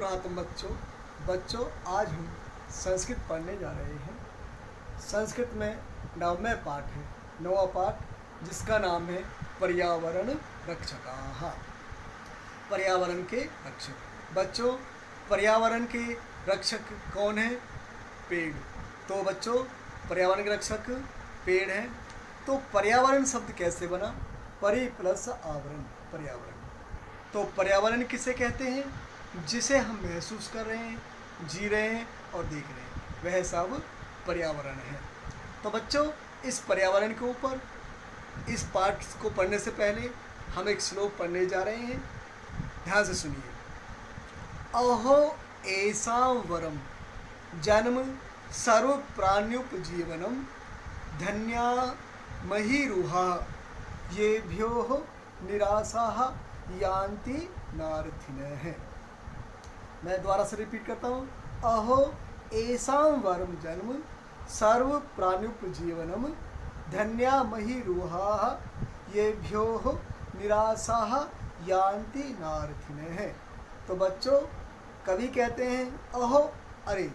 सुप्रभातम बच्चों आज हम संस्कृत पढ़ने जा रहे हैं। संस्कृत में 9वां पाठ है, 9वां पाठ जिसका नाम है पर्यावरण रक्षकाः। पर्यावरण के रक्षक। बच्चों, पर्यावरण के रक्षक कौन है? पेड़। तो बच्चों, पर्यावरण के रक्षक पेड़ हैं। तो पर्यावरण शब्द कैसे बना? परि प्लस आवरण, पर्यावरण। तो पर्यावरण किसे कहते हैं? जिसे हम महसूस कर रहे हैं, जी रहे हैं और देख रहे हैं, वह सब पर्यावरण है। तो बच्चों, इस पर्यावरण के ऊपर इस पाठ को पढ़ने से पहले हम एक श्लोक पढ़ने जा रहे हैं। ध्यान से सुनिए। अहो ऐसां वरम जन्म सर्व प्राण्युपजीवनम धन्या महीरुहा येभ्यो निरासाः यान्ति नार्थिनः। मैं दोबारा से रिपीट करता हूँ। अहो ऐसां वरम जन्म सर्व प्राण्युपजीवनम धन्या महीरुहा येभ्यो निरासाः यान्ति नार्थिनः। तो बच्चों, कवि कहते हैं अहो, अरे,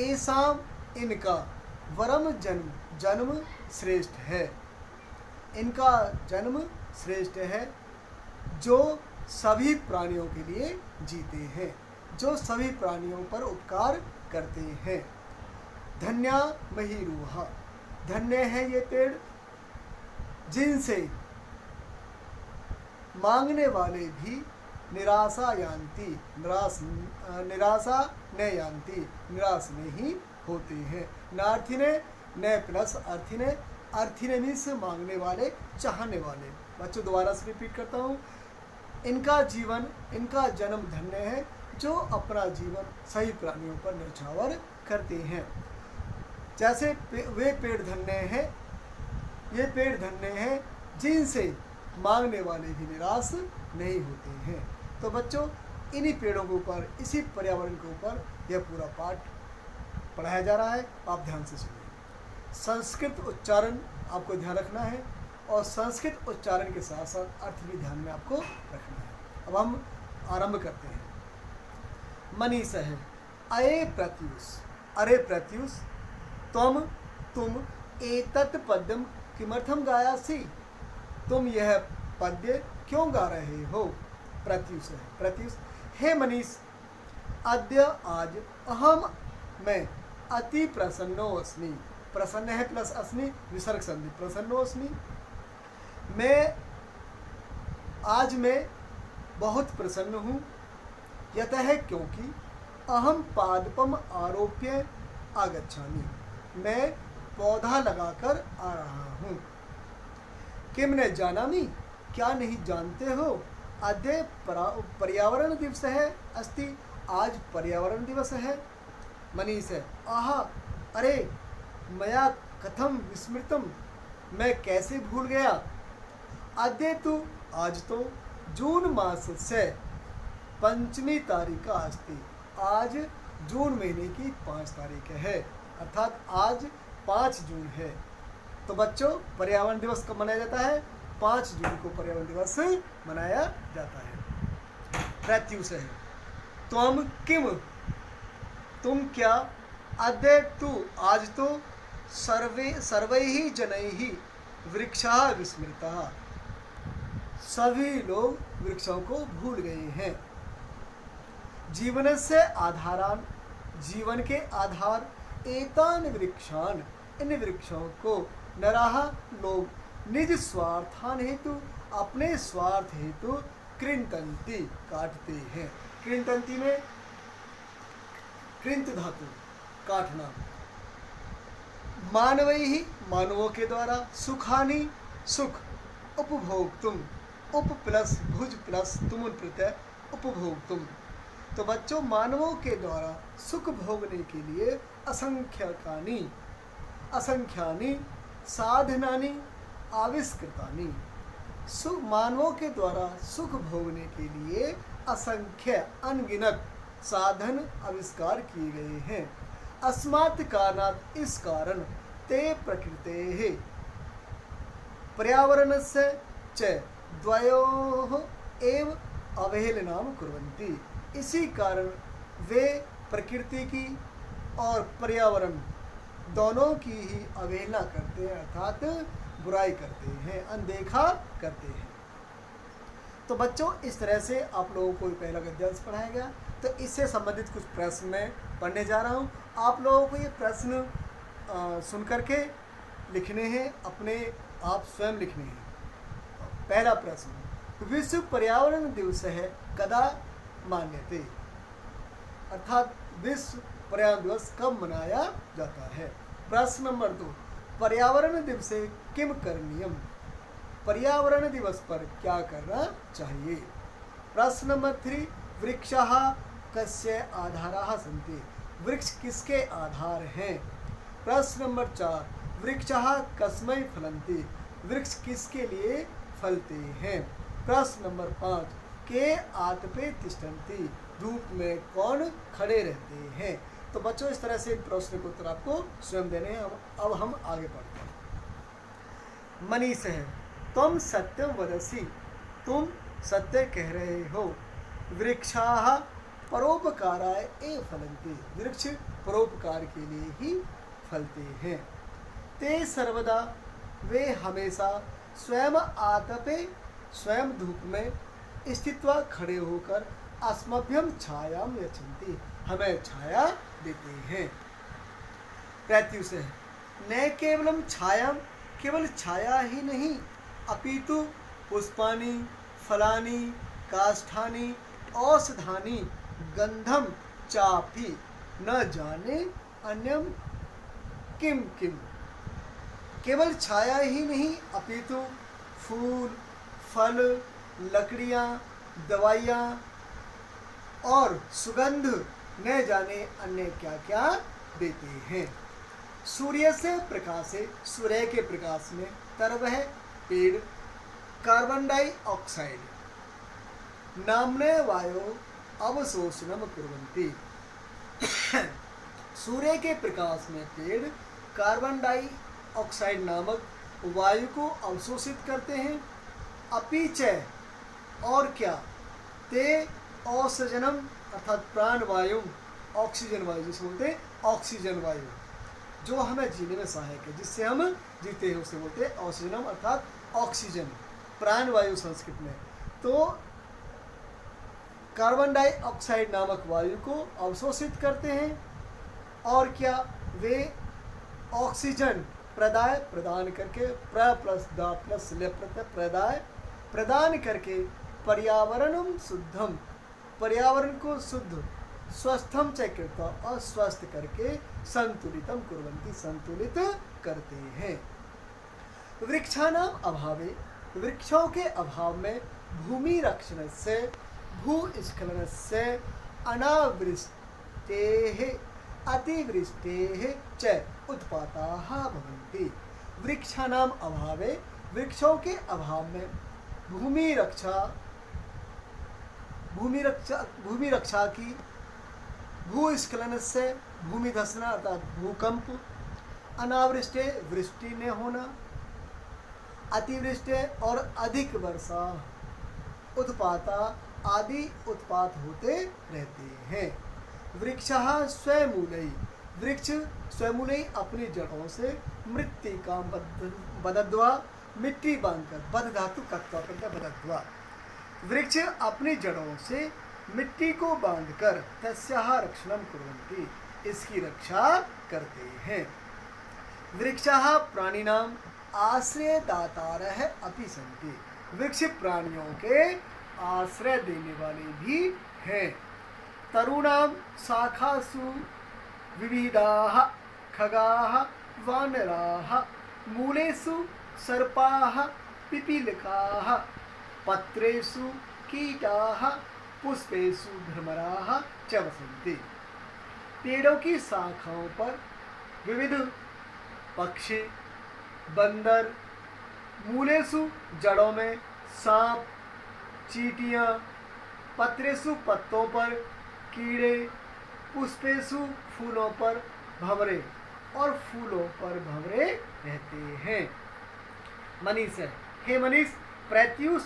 ऐसां, इनका, वरम जन्म, जन्म श्रेष्ठ है, इनका जन्म श्रेष्ठ है, जो सभी प्राणियों के लिए जीते हैं, जो सभी प्राणियों पर उपकार करते हैं। धन्या महीरुहा, धन्य है ये पेड़ जिनसे मांगने वाले भी निराशा यान्ति, निराशा न यान्ति, निराश नहीं होते हैं। नार्थिने, न प्लस अर्थिने, अर्थिने मीन्स मांगने वाले, चाहने वाले। बच्चों, दोबारा से रिपीट करता हूँ। इनका जीवन, इनका जन्म धन्य है, जो अपना जीवन सही प्राणियों पर न्यौछावर करते हैं। जैसे वे पेड़ धन्य हैं, ये पेड़ धन्य हैं जिनसे मांगने वाले भी निराश नहीं होते हैं। तो बच्चों, इन्हीं पेड़ों के ऊपर, इसी पर्यावरण के ऊपर यह पूरा पाठ पढ़ाया जा रहा है। आप ध्यान से सुनिए। संस्कृत उच्चारण आपको ध्यान रखना है और संस्कृत उच्चारण के साथ साथ अर्थ भी ध्यान में आपको रखना है। अब हम आरंभ करते हैं। मनीष है। अये प्रत्युष, अरे प्रत्युष, तुम एतत् पद्यम किमर्थम गायासि? तुम यह पद्य क्यों गा रहे हो? प्रत्युष है। प्रत्युष, हे मनीष, अद्य आज अहम, मैं अति प्रसन्नो अस्मि। प्रसन्न है प्लस अस्मि, विसर्ग संधि, प्रसन्नो अस्मि। आज मैं बहुत प्रसन्न हूँ। यतः, क्योंकि अहम पादपम आरोप्य आगच्छामि, मैं पौधा लगाकर आ रहा हूँ। किम न जानामि, क्या नहीं जानते हो? अद्य पर्यावरण दिवस है अस्ति, आज पर्यावरण दिवस है। मनीष है। आहा, अरे, मया कथम विस्मृतम, मैं कैसे भूल गया। अद्य तो, आज तो, जून मास से 5वीं तारीख अस्ति, आज जून महीने की 5 तारीख है, अर्थात आज 5 जून है। तो बच्चों, पर्यावरण दिवस कब मनाया जाता है? 5 जून को पर्यावरण दिवस मनाया जाता है। प्रत्युष है। त्वम किम, तुम क्या? अद्य तु, आज तो, सर्वैः जनैः वृक्षाः विस्मृताः, सभी लोग वृक्षों को भूल गए हैं। जीवन से आधारान, जीवन के आधार, एतान वृक्षान, इन वृक्षों को, नराः, लोग, निज स्वार्थान हेतु, अपने स्वार्थ हेतु, कृंतन्ति, काटते हैं। कृंतन्ति में कृंत धातु, काटना। मानवैः, मानवों के द्वारा, सुखानि, सुख, उपभोक्तुम, उप प्लस भुज प्लस तुमुन प्रत्यय, उपभोक्तुम। तो बच्चों, मानवों के द्वारा सुख भोगने के लिए असंख्यानि साधनानि आविष्कृतानि, मानवों के द्वारा सुख भोगने के लिए असंख्य, अनगिनत साधन आविष्कार किए गए हैं। अस्मात् कारणात्, इस कारण, ते प्रकृते पर्यावरणस्य च द्वयोः एव अवहेलनां कुर्वन्ति, इसी कारण वे प्रकृति की और पर्यावरण दोनों की ही अवहेलना करते हैं, अर्थात बुराई करते हैं, अनदेखा करते हैं। तो बच्चों, इस तरह से आप लोगों को पहला गद्यांश पढ़ाया गया। तो इससे संबंधित कुछ प्रश्न मैं पढ़ने जा रहा हूँ। आप लोगों को ये प्रश्न सुन करके लिखने हैं, अपने आप स्वयं लिखने हैं। पहला प्रश्न, विश्व पर्यावरण दिवस है कदा मान्यते, अर्थात विश्व पर्यावरण दिवस कब मनाया जाता है। प्रश्न नंबर 2, पर्यावरण दिवसे किम करणीयम, पर्यावरण दिवस पर क्या करना चाहिए। प्रश्न नंबर 3, वृक्षाः कस्य आधाराः सन्ति, वृक्ष किसके आधार हैं। प्रश्न नंबर 4, वृक्षाः कस्मै फलन्ति, वृक्ष किसके लिए फलते हैं। प्रश्न नंबर 5, के आतपे तिष्ठन्ति, धूप में कौन खड़े रहते हैं। तो बच्चों, इस तरह से प्रश्न के उत्तर आपको स्वयं देने हैं। अब हम आगे बढ़ते हैं। मनीष है, तुम सत्यम वदसी, तुम सत्य कह रहे हो। वृक्षाः परोपकाराय एव फलन्ति, वृक्ष परोपकार के लिए ही फलते हैं। ते सर्वदा, वे हमेशा स्वयं आतपे, स्वयं धूप में स्थित्वा खड़े होकर अस्मभ्यम छायाम यच्छन्ति, हमें छाया देते हैं। प्रत्युष है, न केवलम छायाम, केवल छाया ही नहीं, अपितु पुष्पानि फलानि काष्ठानि औषधानि गंधम चापि न जाने अन्यम किम किम, केवल छाया ही नहीं अपितु फूल फल लकड़ियाँ दवाइयाँ और सुगंध न जाने अन्य क्या क्या देते हैं। सूर्य से प्रकाश से, सूर्य के प्रकाश में तरवह पेड़ कार्बन डाइऑक्साइड नामने वायु अवशोषणम कुर्वन्ति, सूर्य के प्रकाश में पेड़ कार्बन डाइऑक्साइड नामक वायु को अवशोषित करते हैं। अपीच, और क्या, ते ऑक्सीजनम अर्थात प्राण वायु, ऑक्सीजन वायु जिसे बोलते हैं ऑक्सीजन वायु, जो हमें जीने में सहायक है, जिससे हम जीते हैं, उसे बोलते हैं ऑक्सीजनम अर्थात ऑक्सीजन, प्राण वायु संस्कृत में। तो कार्बन डाइऑक्साइड नामक वायु को अवशोषित करते हैं। और क्या, वे ऑक्सीजन प्रदान करके, प्रदान करके पर्यावरणम शुद्धम, पर्यावरण को शुद्ध, स्वस्थम च कृत्वा, और स्वस्थ करके संतुलितम कुर्वन्ति, संतुलित करते हैं। वृक्षाणाम अभावे, वृक्षों के अभाव में भूमि रक्षण से भूस्खलन से अनावृष्टेः अतिवृष्टेः च उत्पाताः भवन्ति। वृक्षाणाम अभावे, वृक्षों के अभाव में भूमि रक्षा की, भूस्खलन से भूमि धंसना अर्थात भूकंप, अनावृष्टि वृष्टि न होना, अतिवृष्टि और अधिक वर्षा, उत्पाता आदि उत्पात होते रहते हैं। वृक्षः स्वमूलै, वृक्ष स्वमूलै अपनी जड़ों से मृत्तिका बदद्वा, मिट्टी बांधकर, बद धातु कत्वा करता बदद्वा, वृक्ष अपनी जड़ों से मिट्टी को बांधकर तस्याः रक्षणं कुर्वन्ति, इसकी रक्षा करते हैं। वृक्षाः प्राणिनां आश्रयदातारः अपि सन्ति, वृक्ष प्राणियों के आश्रय देने वाले भी हैं। तरूणां शाखासु विविधाः खगाः वानराः, मूलेषु सर्पाः पिपीलिकाः, पत्रेषु कीटाः, पुष्पेषु भ्रमराः च वसन्ति। पेड़ों की शाखाओं पर विविध पक्षी, बंदर, मूलेषु जड़ों में सांप, चींटियाँ, पत्रेषु पत्तों पर कीड़े, पुष्पेषु फूलों पर भंवरे, और फूलों पर भंवरे रहते हैं। मनीष है, हे मनीष, प्रत्युष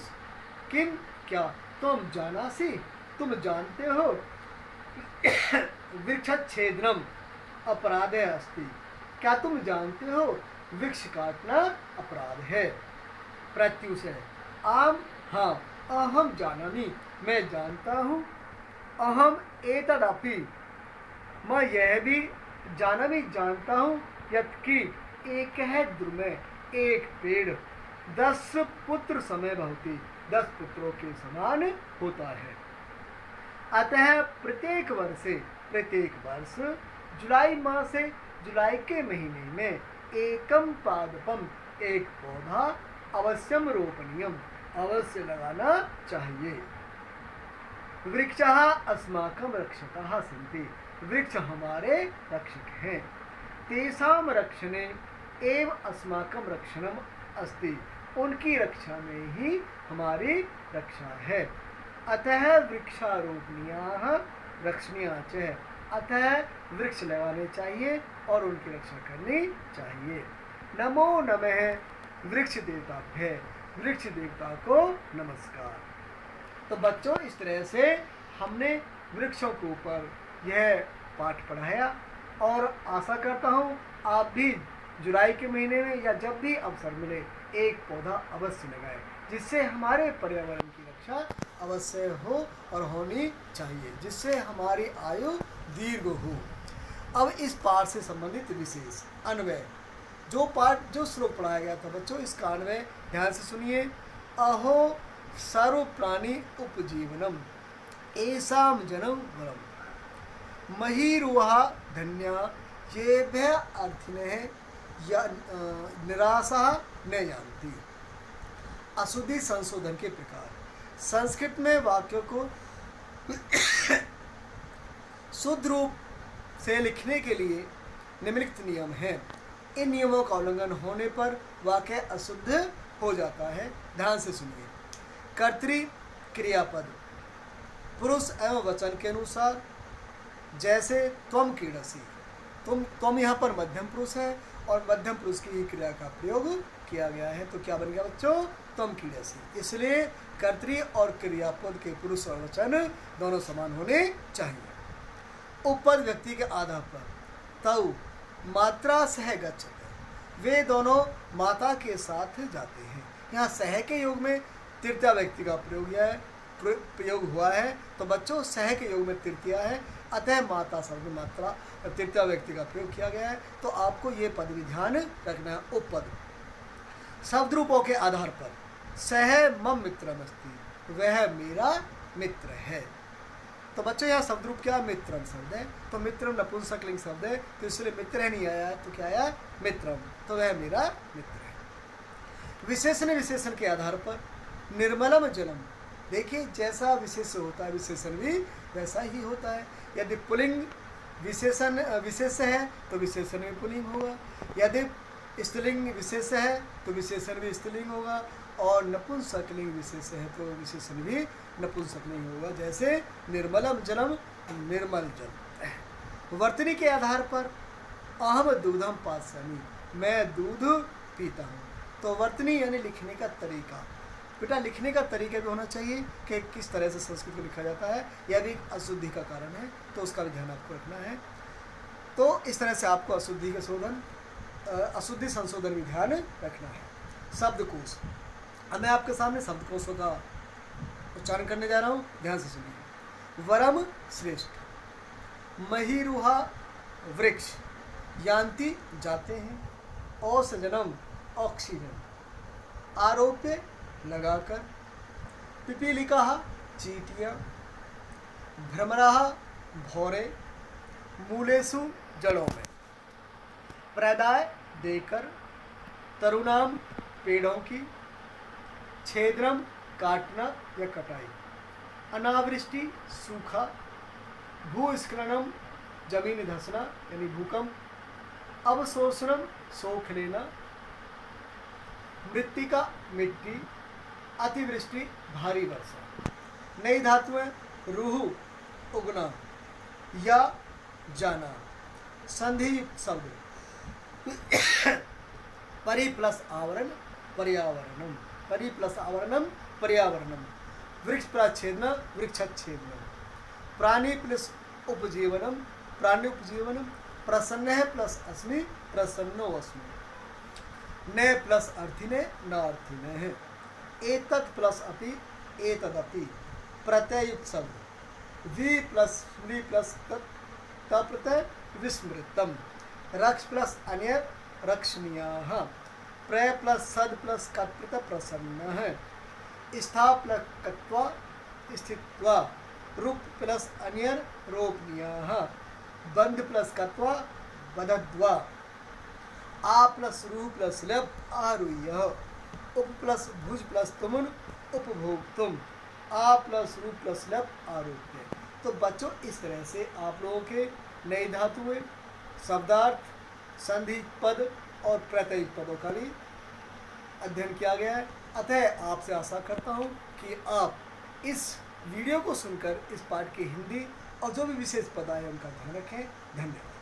किम क्या, तुम जानासी, तुम जानते हो वृक्षच्छेदनम अपराधे अस्ति, क्या तुम जानते हो वृक्ष काटना अपराध है? प्रत्युष है आम, हाँ, अहम जानामि, मैं जानता हूँ, अहम एतदपि, मैं यह भी जानामि जानता हूँ, यत्कि एक है द्रुमे, एक पेड़ 10 पुत्र समय भवति, 10 पुत्रों के समान होता है। अतः प्रत्येक वर्ष जुलाई माह से जुलाई के महीने में एकम पादपम, एक पौधा अवश्यम रोपणीयम, अवश्य लगाना चाहिए। वृक्षः अस्माकं रक्षकाः सन्ति, वृक्ष हमारे रक्षक हैं। तेषां रक्षणे एव अस्माकं रक्षणम अस्ति, उनकी रक्षा में ही हमारी रक्षा है। अतः वृक्षारोपणीयाः रक्षणीया च, अतः वृक्ष लगाने चाहिए और उनकी रक्षा करनी चाहिए। नमो नमः वृक्ष देवताभ्य, वृक्ष देवता को नमस्कार। तो बच्चों, इस तरह से हमने वृक्षों के ऊपर यह पाठ पढ़ाया और आशा करता हूँ आप भी जुलाई के महीने में या जब भी अवसर मिले एक पौधा अवश्य लगाएं, जिससे हमारे पर्यावरण की रक्षा अवश्य हो और होनी चाहिए, जिससे हमारी आयु दीर्घ हो। अब इस पाठ से संबंधित विशेष अन्वय, जो श्लोक पढ़ाया गया था बच्चों, इसका अन्वय ध्यान से सुनिए। अहो सर्व प्राणी उपजीवनम एसाम जनम वरम महीरुहा धन्या येभ्य अर्थिनः निराशा न जानती। अशुद्धि संशोधन के प्रकार, संस्कृत में वाक्यों को शुद्ध रूप से लिखने के लिए निम्नलिखित नियम हैं। इन नियमों का उल्लंघन होने पर वाक्य अशुद्ध हो जाता है। ध्यान से सुनिए। कर्तरी क्रियापद पुरुष एवं वचन के अनुसार, जैसे त्वम क्रीडसी, तुम यहाँ पर मध्यम पुरुष है और मध्यम पुरुष की ही क्रिया का प्रयोग किया गया है, तो क्या बन गया बच्चों? त्वम क्रीडसी। इसलिए कर्तरी और क्रियापद के पुरुष और वचन दोनों समान होने चाहिए। उपपद व्यक्ति के आधार पर तौ मात्रा सह गच्छते, वे दोनों माता के साथ जाते हैं। यहाँ सह के योग में तृतीया व्यक्ति का प्रयोग हुआ है, तो बच्चों सह के योग में तृतीया है, अतः माता शब्द मात्रा तृतीया व्यक्ति का प्रयोग किया गया है। तो आपको ये पद भी ध्यान रखना है। उपपद शब्द रूपों के आधार पर, सह मम मित्रमस्ति, वह मेरा मित्र है। तो बच्चों यहाँ शब्द रूप क्या? मित्रम शब्द है, तो मित्रम नपुंसकलिंग शब्द है, तो इसलिए मित्र है नहीं आया, तो क्या आया? मित्रम, तो वह मेरा मित्र है। विशेषण विशेषण के आधार पर निर्मलम जलम, देखिए जैसा विशेष होता है विशेषण भी वैसा ही होता है। यदि पुल्लिंग विशेषण विशेष है तो विशेषण भी पुल्लिंग होगा, यदि स्त्रीलिंग विशेष है तो विशेषण भी स्त्रीलिंग होगा, और नपुंसकलिंग विशेष है तो विशेषण भी नपुंसकलिंग होगा। जैसे निर्मलम जलम, निर्मल जल। वर्तनी के आधार पर अहम दूधम पास्यामि, मैं दूध पीता हूँ। तो वर्तनी यानी लिखने का तरीका, बेटा लिखने का तरीका भी होना चाहिए कि किस तरह से संस्कृत को लिखा जाता है, यह भी अशुद्धि का कारण है, तो उसका भी ध्यान आपको रखना है। तो इस तरह से आपको अशुद्धि संशोधन भी ध्यान रखना है। शब्दकोश, अब मैं आपके सामने शब्दकोशों का उच्चारण करने जा रहा हूँ, ध्यान से सुनिए। वरम श्रेष्ठ, महीरुहा वृक्ष, यान्ति जाते हैं, औषधनम ऑक्सीजन, आरोप्य लगाकर, पिपीलिका चींटियाँ, भ्रमराः भौरे, मूलेषु जड़ों में, प्रदाय देकर, तरुणाम पेड़ों की, छेदनम काटना या कटाई, अनावृष्टि सूखा, भूस्खलनम जमीन धंसना यानी भूकंप, अवशोषणम सोख लेना, मृत्तिका मिट्टी, अतिवृष्टि भारी वर्षा। नई धातुएं रूह उगना या जाना, संधियुक्त शब्द परि प्लस आवरण पर्यावरणम, परि प्लस आवरणम पर्यावरणम, वृक्ष प्राच्छेदन वृक्षच्छेदन। प्राणी प्लस उपजीवनम, प्राणी उपजीवनम, प्रसन्न प्लस अस्मि, प्रसन्नो अस्मि, ने प्लस अर्थिने, न अर्थिने है, एतत् प्लस अपि, एतदपि, प्रत्ययुक्त शब्द, वि प्लस स्मृ प्लस तप्रत्यय विस्मृतम, रक्ष प्लस अन्य रक्षणीयः, प्रय प्लस सद प्लस कत्प्रत्यय प्रसन्न है, स्था प्लस कत्वा स्थित्वा, रूप प्लस अन्यर रोपनीयः, बंध प्लस कत्वा बदद्वा, आ प्लस रू प्लस लब आरुह्य, उप प्लस भुज प्लस तुमुन उपभोक्तुम, आ प्लस रू प्लस लब आरोप्य। तो बच्चों इस तरह से आप लोगों के नई धातुएं, शब्दार्थ, संधि पद और प्रत्ययिक पदों का भी अध्ययन किया गया है। अतः आपसे आशा करता हूँ कि आप इस वीडियो को सुनकर इस पाठ की हिंदी और जो भी विशेष पद आए उनका ध्यान रखें। धन्यवाद।